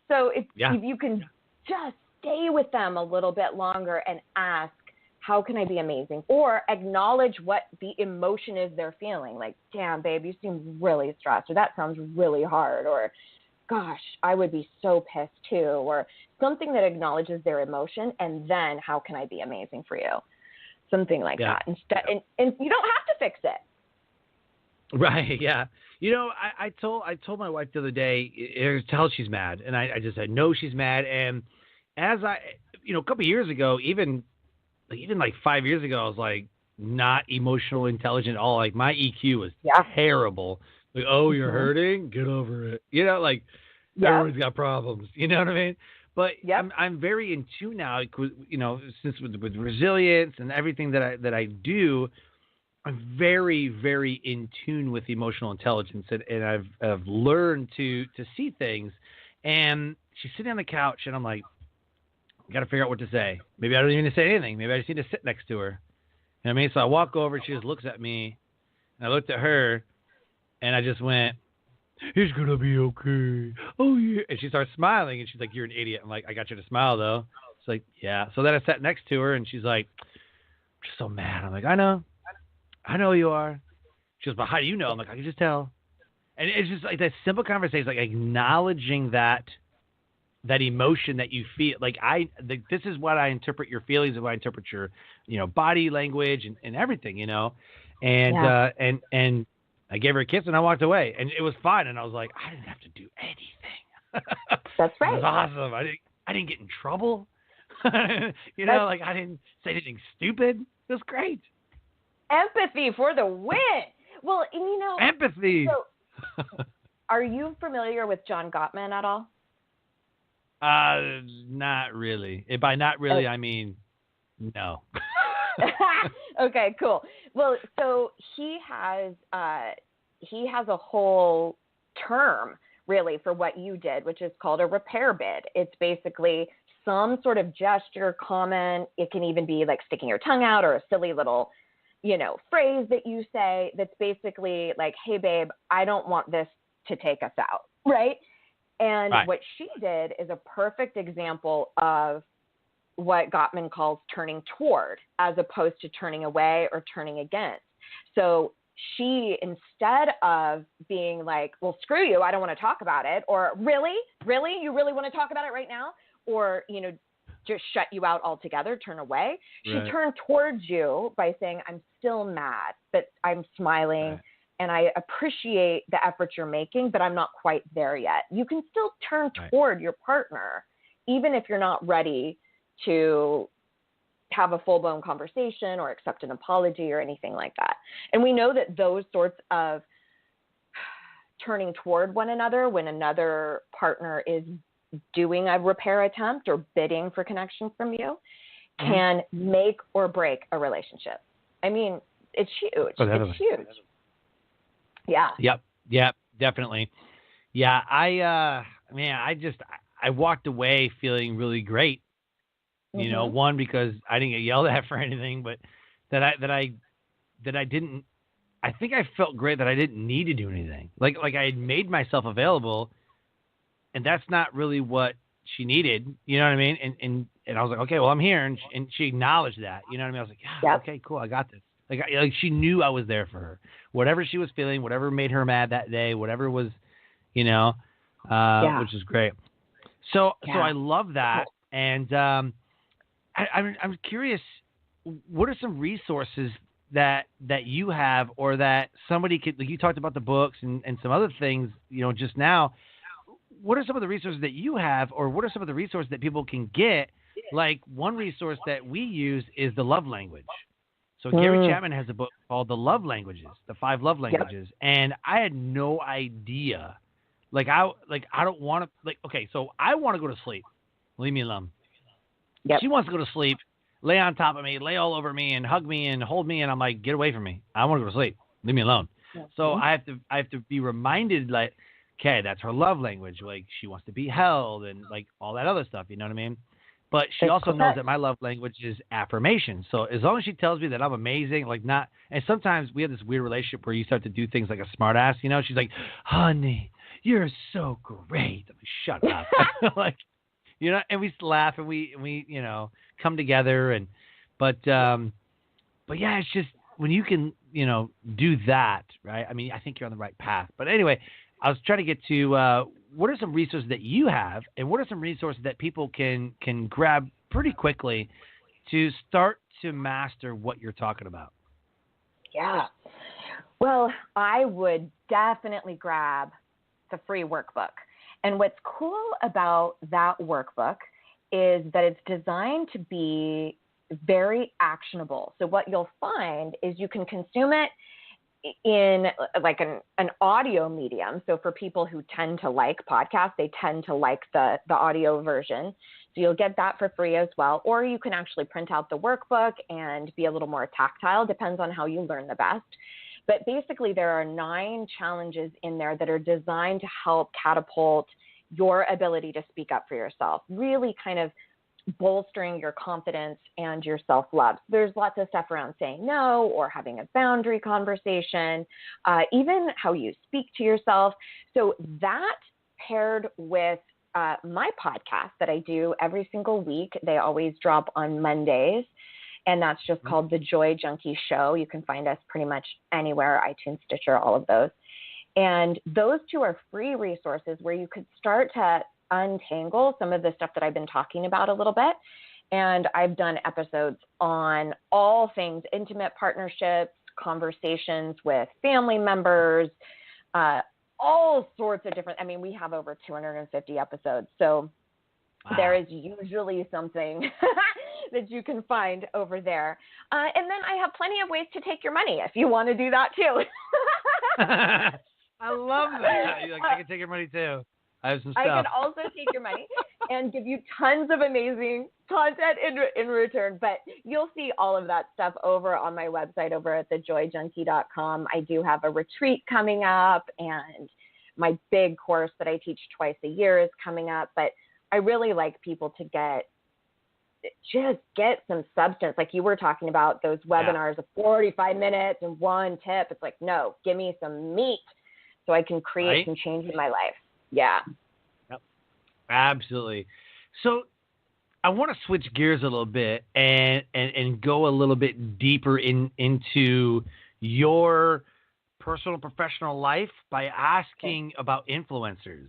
[SPEAKER 6] So if you can just stay with them a little bit longer and ask, how can I be amazing? Or acknowledge what the emotion is they're feeling. Like, damn, babe, you seem really stressed. Or that sounds really hard. Or, gosh, I would be so pissed too. Or something that acknowledges their emotion. And then how can I be amazing for you? Something like that. Instead, and you don't have to fix it.
[SPEAKER 5] Right. Yeah. I told my wife the other day, I tell she's mad. And I just said, no, she's mad. And as a couple of years ago, even like 5 years ago, I was like not emotional intelligent at all. Like my EQ was terrible. Like, oh, you're hurting? Get over it. Everyone's got problems. You know what I mean? But I'm very in tune now, since with resilience and everything that I do, I'm very, very in tune with emotional intelligence, and I've learned to see things. And she's sitting on the couch, and I'm like, got to figure out what to say. Maybe I don't even need to say anything. Maybe I just need to sit next to her. You know what I mean? So I walk over, and she just looks at me, and I looked at her, and I just went, it's going to be okay. Oh, yeah. And she starts smiling, and she's like, you're an idiot. I'm like, I got you to smile, though. She's like, yeah. So then I sat next to her, and she's like, I'm just so mad. I'm like, I know you are. She goes, but how do you know? I'm like, I can just tell. And it's just like that simple conversation, like acknowledging that emotion that you feel. Like this is what I interpret your feelings, and what I interpret your, body language and everything, and I gave her a kiss and I walked away, and it was fine. And I was like, I didn't have to do anything.
[SPEAKER 6] That's right.
[SPEAKER 5] It was awesome. I didn't get in trouble. You know, like I didn't say anything stupid. It was great.
[SPEAKER 6] Empathy for the win. Well, and you know,
[SPEAKER 5] empathy.
[SPEAKER 6] So, are you familiar with John Gottman at all?
[SPEAKER 5] Not really. By not really, I mean no.
[SPEAKER 6] Okay, cool. Well, so he has a whole term really for what you did, which is called a repair bid. It's basically some sort of gesture, comment. It can even be like sticking your tongue out or a silly little, you know, phrase that you say that's basically like, hey, babe, I don't want this to take us out, right? And what she did is a perfect example of what Gottman calls turning toward as opposed to turning away or turning against. So she, instead of being like, well, screw you, I don't want to talk about it, or really, you really want to talk about it right now, or, you know, just shut you out altogether, turn away. She turned towards you by saying, I'm still mad, but I'm smiling and I appreciate the effort you're making, but I'm not quite there yet. You can still turn toward your partner, even if you're not ready to have a full-blown conversation or accept an apology or anything like that. And we know that those sorts of turning toward one another when another partner is doing a repair attempt or bidding for connection from you can make or break a relationship. I mean, it's huge. It's huge. Yeah.
[SPEAKER 5] Yep. Definitely. Yeah. I walked away feeling really great. You know, one, because I didn't get yelled at for anything, but I think I felt great that I didn't need to do anything. Like I had made myself available, and that's not really what she needed. You know what I mean? And I was like, okay, well, I'm here. And she acknowledged that. You know what I mean? I was like, yeah, okay, cool. I got this. Like she knew I was there for her. Whatever she was feeling, whatever made her mad that day, whatever was, you know, which is great. So I love that. And I'm curious, what are some resources that you have, or that somebody could, like you talked about the books and some other things, you know, just now. What are some of the resources that you have, or what are some of the resources that people can get? Like one resource that we use is the love language. So Gary Chapman has a book called The Love Languages, the 5 Love Languages. And I had no idea. I don't want to, like, okay, so I want to go to sleep. Leave me alone. Yep. She wants to go to sleep, lay on top of me, lay all over me and hug me and hold me. And I'm like, get away from me. I want to go to sleep. Leave me alone. So I have to be reminded, like, okay, that's her love language. Like, she wants to be held and like all that other stuff. You know what I mean? But she also knows that my love language is affirmation. So as long as she tells me that I'm amazing, and sometimes we have this weird relationship where you start to do things like a smart ass, you know, she's like, honey, you're so great. I'm like, shut up. Like, you know, and we laugh and we, you know, come together but yeah, it's just when you can, you know, do that, right? I mean, I think you're on the right path. But anyway, I was trying to get to what are some resources that you have, and what are some resources that people can grab pretty quickly to start to master what you're talking about?
[SPEAKER 6] Yeah. Well, I would definitely grab the free workbook. And what's cool about that workbook is that it's designed to be very actionable. So what you'll find is you can consume it in like an audio medium. So for people who tend to like podcasts, they tend to like the audio version. So you'll get that for free as well. Or you can actually print out the workbook and be a little more tactile, depends on how you learn the best. But basically there are 9 challenges in there that are designed to help catapult your ability to speak up for yourself, really kind of bolstering your confidence and your self-love. There's lots of stuff around saying no or having a boundary conversation, even how you speak to yourself. So that paired with my podcast that I do every single week, they always drop on Mondays, and that's just called The Joy Junkie Show. You can find us pretty much anywhere, iTunes, Stitcher, all of those. And those 2 are free resources where you could start to untangle some of the stuff that I've been talking about a little bit. And I've done episodes on all things intimate partnerships, conversations with family members, all sorts of different, I mean, we have over 250 episodes. So there is usually something that you can find over there. And then I have plenty of ways to take your money if you want to do that too.
[SPEAKER 5] I love that. You're like, I can take your money too. I have some stuff.
[SPEAKER 6] I can also take your money and give you tons of amazing content in return. But you'll see all of that stuff over on my website over at thejoyjunkie.com. I do have a retreat coming up, and my big course that I teach twice a year is coming up. But I really like people to just get some substance. Like you were talking about those webinars of 45 minutes and one tip. It's like, no, give me some meat so I can create some change in my life. Yeah.
[SPEAKER 5] Yep. Absolutely. So I want to switch gears a little bit and go a little bit deeper into your personal professional life by asking about influencers.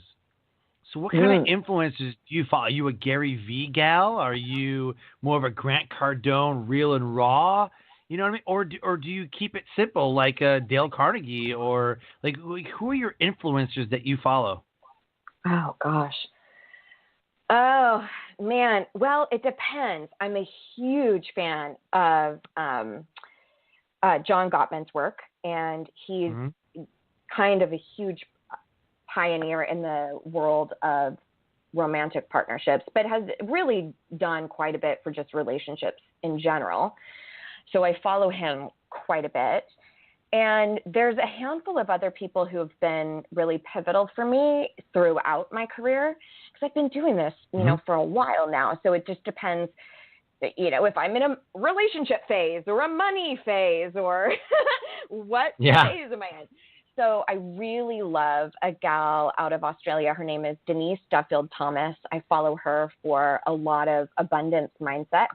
[SPEAKER 5] So what kind of influencers do you follow? Are you a Gary Vee gal? Are you more of a Grant Cardone, real and raw? You know what I mean? Or do you keep it simple like Dale Carnegie, or like who are your influencers that you follow?
[SPEAKER 6] Oh, gosh. Oh, man. Well, it depends. I'm a huge fan of John Gottman's work, and he's kind of a huge pioneer in the world of romantic partnerships, but has really done quite a bit for just relationships in general. So I follow him quite a bit. And there's a handful of other people who have been really pivotal for me throughout my career, because I've been doing this, you know, for a while now. So it just depends, you know, if I'm in a relationship phase or a money phase or what phase am I in. So I really love a gal out of Australia. Her name is Denise Duffield-Thomas. I follow her for a lot of abundance mindset.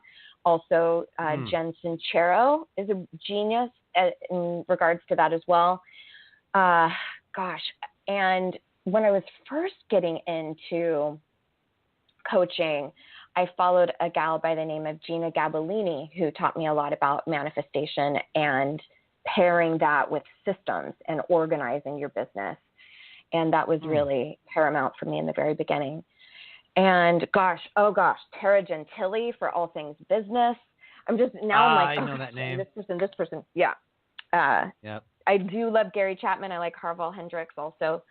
[SPEAKER 6] Also, Jen Sincero is a genius in regards to that as well. And when I was first getting into coaching, I followed a gal by the name of Gina Gabellini, who taught me a lot about manifestation and pairing that with systems and organizing your business. And that was really paramount for me in the very beginning. And Tara Gentile for all things business. I'm like,
[SPEAKER 5] I know that name.
[SPEAKER 6] This person. Yeah. I do love Gary Chapman. I like Harval Hendricks also.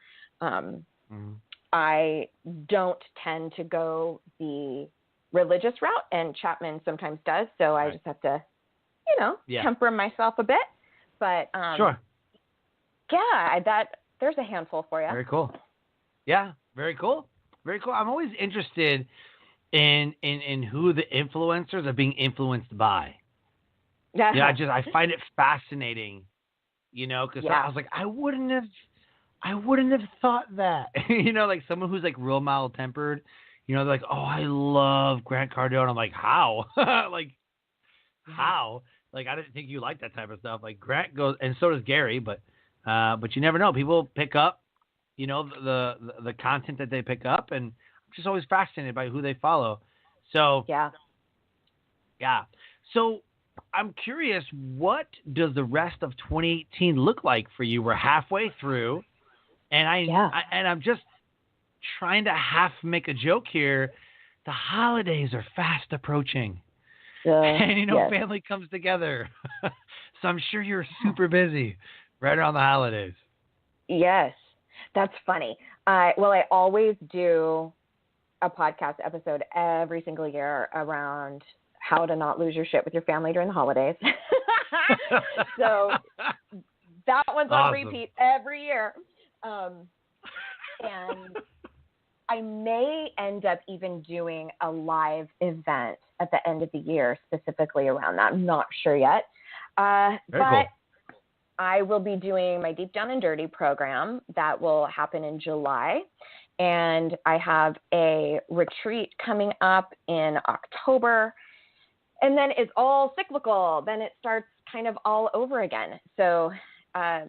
[SPEAKER 6] I don't tend to go the religious route, and Chapman sometimes does. So I just have to, temper myself a bit. But there's a handful for you.
[SPEAKER 5] Very cool. Yeah, very cool. Very cool. I'm always interested in who the influencers are being influenced by. Yeah, I find it fascinating, because I was like, I wouldn't have thought that, like someone who's like real mild-tempered, they're like, oh, I love Grant Cardone. I'm like, how? How? Like, I didn't think you liked that type of stuff. Like, Grant goes, and so does Gary, but you never know. People pick up, the content that they pick up, and I'm just always fascinated by who they follow. So, yeah. So, I'm curious, what does the rest of 2018 look like for you? We're halfway through, and I'm just trying to half make a joke here. The holidays are fast approaching. And, family comes together. So I'm sure you're super busy right around the holidays.
[SPEAKER 6] Yes, that's funny. I always do a podcast episode every single year around how to not lose your shit with your family during the holidays. So that one's on repeat every year. And I may end up even doing a live event at the end of the year specifically around that. I'm not sure yet. But cool. I will be doing my Deep Down and Dirty program that will happen in July. And I have a retreat coming up in October. And then it's all cyclical. Then it starts kind of all over again. So I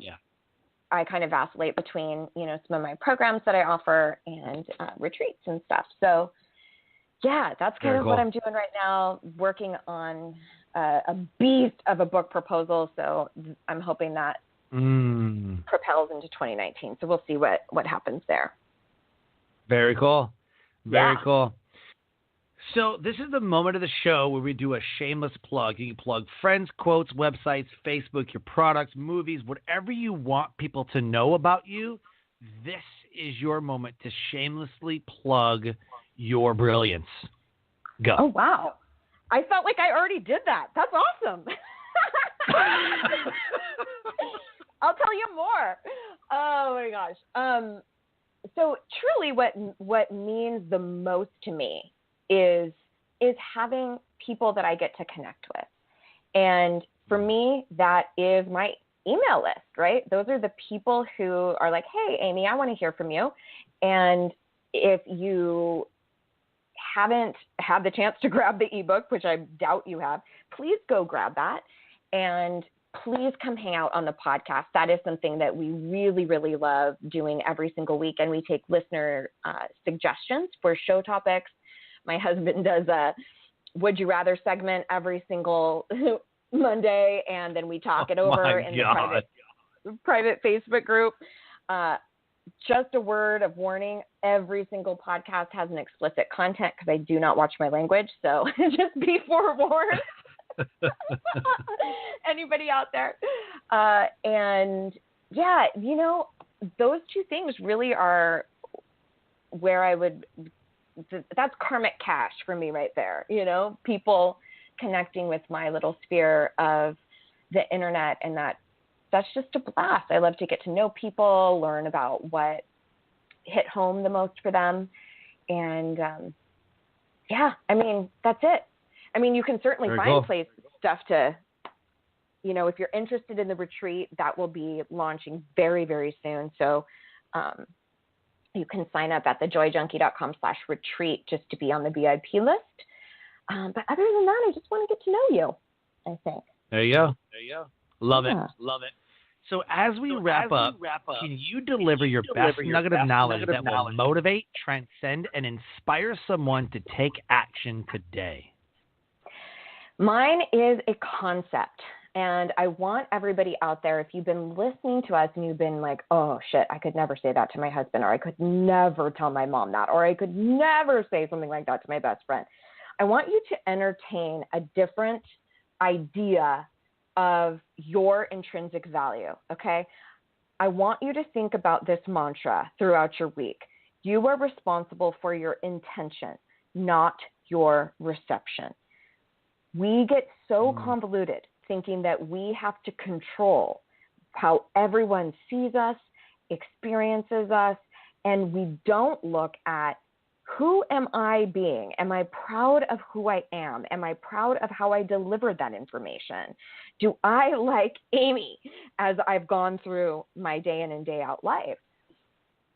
[SPEAKER 6] kind of vacillate between, some of my programs that I offer and retreats and stuff. So, that's kind of what I'm doing right now, working on a beast of a book proposal. So I'm hoping that propels into 2019. So we'll see what happens there.
[SPEAKER 5] Very cool. Very cool. So this is the moment of the show where we do a shameless plug. You can plug friends, quotes, websites, Facebook, your products, movies, whatever you want people to know about you. This is your moment to shamelessly plug your brilliance. Go.
[SPEAKER 6] Oh, wow. I felt like I already did that. That's awesome. I'll tell you more. Oh, my gosh. So truly what means the most to me is having people that I get to connect with. And for me, that is my email list, right? Those are the people who are like, hey, Amy, I want to hear from you. And if you haven't had the chance to grab the ebook, which I doubt you have, please go grab that. And please come hang out on the podcast. That is something that we really, really love doing every single week. And we take listener suggestions for show topics. My husband does a Would You Rather segment every single Monday, and then we talk it over in the private Facebook group. Just a word of warning, every single podcast has an explicit content because I do not watch my language, so just be forewarned. Anybody out there? And yeah, those two things really are where I would, that's karmic cash for me right there. People connecting with my little sphere of the internet, and that's just a blast. I love to get to know people, learn about what hit home the most for them. And that's it. You can certainly find stuff to, if you're interested in the retreat, that will be launching very, very soon. So you can sign up at thejoyjunkie.com/retreat just to be on the VIP list. But other than that, I just want to get to know you, I think.
[SPEAKER 5] There you go. Love it. So as we wrap up, can you deliver your best nugget of knowledge that will motivate, transcend, and inspire someone to take action today?
[SPEAKER 6] Mine is a concept, and I want everybody out there, if you've been listening to us and you've been like, oh, shit, I could never say that to my husband, or I could never tell my mom that, or I could never say something like that to my best friend. I want you to entertain a different idea of your intrinsic value, okay? I want you to think about this mantra throughout your week. You are responsible for your intention, not your reception. We get so convoluted thinking that we have to control how everyone sees us, experiences us, and we don't look at who am I being? Am I proud of who I am? Am I proud of how I delivered that information? Do I like Amy as I've gone through my day in and day out life?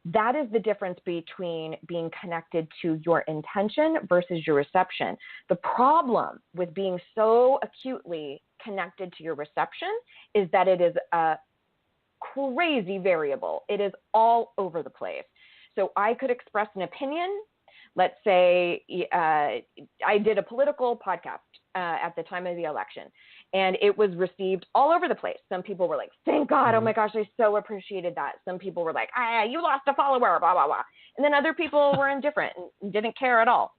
[SPEAKER 6] That is the difference between being connected to your intention versus your reception. The problem with being so acutely connected to your reception is that it is a crazy variable. It is all over the place. So I could express an opinion. Let's say I did a political podcast at the time of the election, and it was received all over the place. Some people were like, thank God, oh my gosh, I so appreciated that. Some people were like, you lost a follower, blah, blah, blah. And then other people were indifferent and didn't care at all.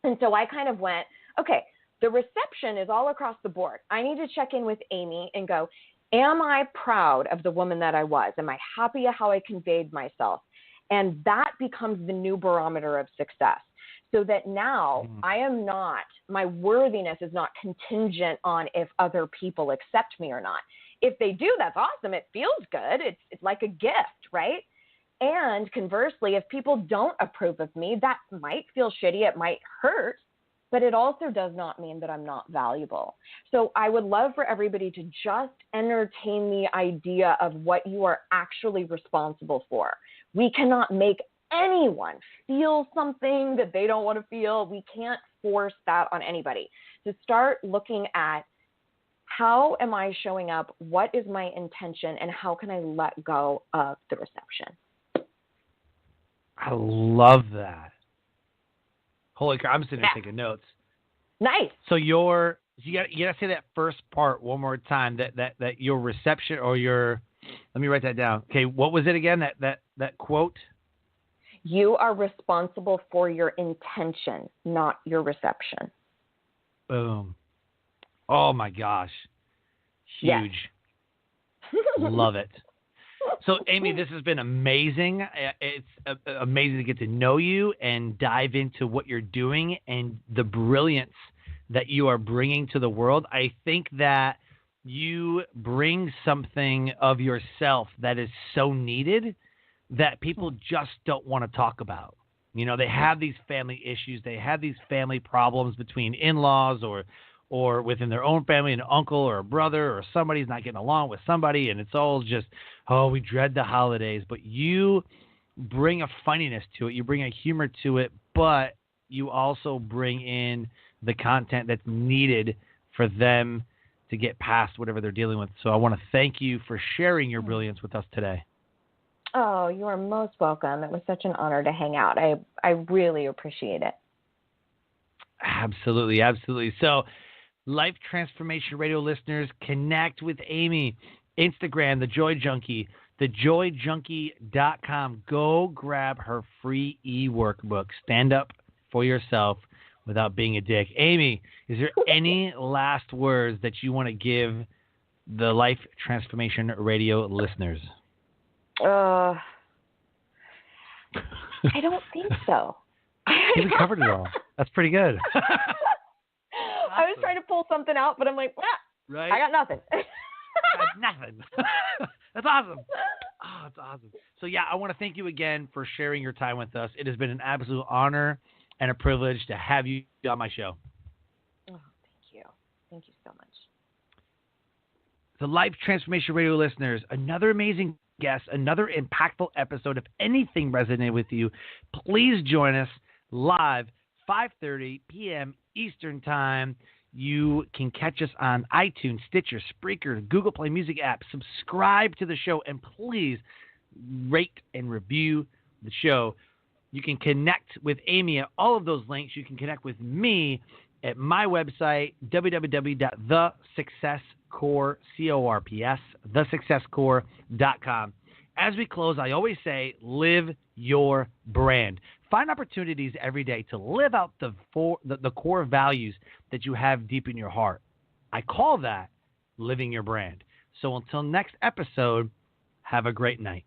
[SPEAKER 6] And so I kind of went, okay, the reception is all across the board. I need to check in with Amy and go, am I proud of the woman that I was? Am I happy at how I conveyed myself? And that becomes the new barometer of success. So that now I am not, my worthiness is not contingent on if other people accept me or not. If they do, that's awesome. It feels good. It's like a gift, right? And conversely, if people don't approve of me, that might feel shitty. It might hurt, but it also does not mean that I'm not valuable. So I would love for everybody to just entertain the idea of what you are actually responsible for. We cannot make anyone feel something that they don't want to feel. We can't force that on anybody. So start looking at, how am I showing up? What is my intention? And how can I let go of the reception?
[SPEAKER 5] I love that. Holy crap, I'm sitting here taking notes.
[SPEAKER 6] Nice.
[SPEAKER 5] So your You gotta say that first part one more time. That your reception or your. Let me write that down. Okay, what was it again? That quote.
[SPEAKER 6] You are responsible for your intention, not your reception.
[SPEAKER 5] Boom. Oh my gosh. Huge.
[SPEAKER 6] Yes.
[SPEAKER 5] Love it. So, Amy, this has been amazing. It's amazing to get to know you and dive into what you're doing and the brilliance that you are bringing to the world. I think that you bring something of yourself that is so needed that people just don't want to talk about. You know, they have these family issues. They have these family problems between in-laws or within their own family, an uncle or a brother or somebody's not getting along with somebody, and it's all just, oh, we dread the holidays. But you bring a funniness to it. You bring a humor to it, but you also bring in the content that's needed for them to get past whatever they're dealing with. So I want to thank you for sharing your brilliance with us today.
[SPEAKER 6] Oh, you are most welcome. It was such an honor to hang out. I really appreciate it.
[SPEAKER 5] Absolutely, absolutely. So, Life Transformation Radio listeners, connect with Amy. Instagram, The Joy Junkie, thejoyjunkie.com. Go grab her free eWorkbook. Stand up for yourself without being a dick. Amy, is there any last words that you want to give the Life Transformation Radio listeners?
[SPEAKER 6] I don't think so.
[SPEAKER 5] We covered it all. That's pretty good.
[SPEAKER 6] I was trying to pull something out, but I'm like,
[SPEAKER 5] right?
[SPEAKER 6] I got nothing.
[SPEAKER 5] Nothing. That's awesome. Oh, that's awesome. So, yeah, I want to thank you again for sharing your time with us. It has been an absolute honor and a privilege to have you on my show.
[SPEAKER 6] Oh, thank you. Thank you so much.
[SPEAKER 5] The Life Transformation Radio listeners, another amazing guest, another impactful episode. If anything resonated with you, please join us live 5:30 p.m. Eastern Time. You can catch us on iTunes, Stitcher, Spreaker, Google Play Music app. Subscribe to the show, and please rate and review the show. You can connect with Amy at all of those links. You can connect with me at my website, www.thesuccesscore.com. As we close, I always say, live your brand. Find opportunities every day to live out the core values that you have deep in your heart. I call that living your brand. So until next episode, have a great night.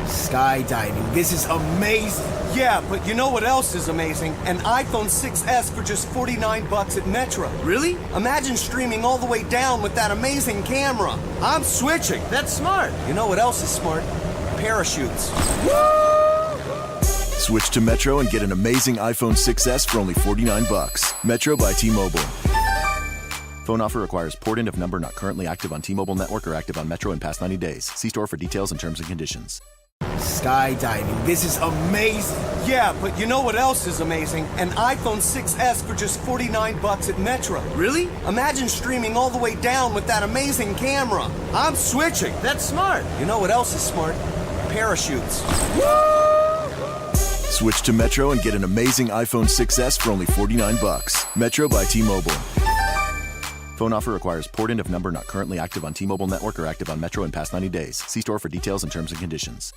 [SPEAKER 1] Skydiving. This is amazing.
[SPEAKER 2] Yeah, but you know what else is amazing? An iPhone 6S for just $49 at Metro.
[SPEAKER 1] Really?
[SPEAKER 2] Imagine streaming all the way down with that amazing camera.
[SPEAKER 1] I'm switching. That's smart.
[SPEAKER 2] You know what else is smart? Parachutes.
[SPEAKER 3] Switch to Metro and get an amazing iPhone 6S for only $49. Metro by T-Mobile. Phone offer requires port-in of number not currently active on T-Mobile network or active on Metro in past 90 days. See store for details and terms and conditions.
[SPEAKER 1] Skydiving. This is amazing.
[SPEAKER 2] Yeah, but you know what else is amazing? An iPhone 6S for just $49 at Metro.
[SPEAKER 1] Really?
[SPEAKER 2] Imagine streaming all the way down with that amazing camera.
[SPEAKER 1] I'm switching. That's smart.
[SPEAKER 2] You know what else is smart? Parachutes.
[SPEAKER 3] Switch to Metro and get an amazing iPhone 6S for only $49. Metro by T-Mobile. Phone offer requires port-in of number not currently active on T-Mobile network or active on Metro in past 90 days. See store for details and terms and conditions.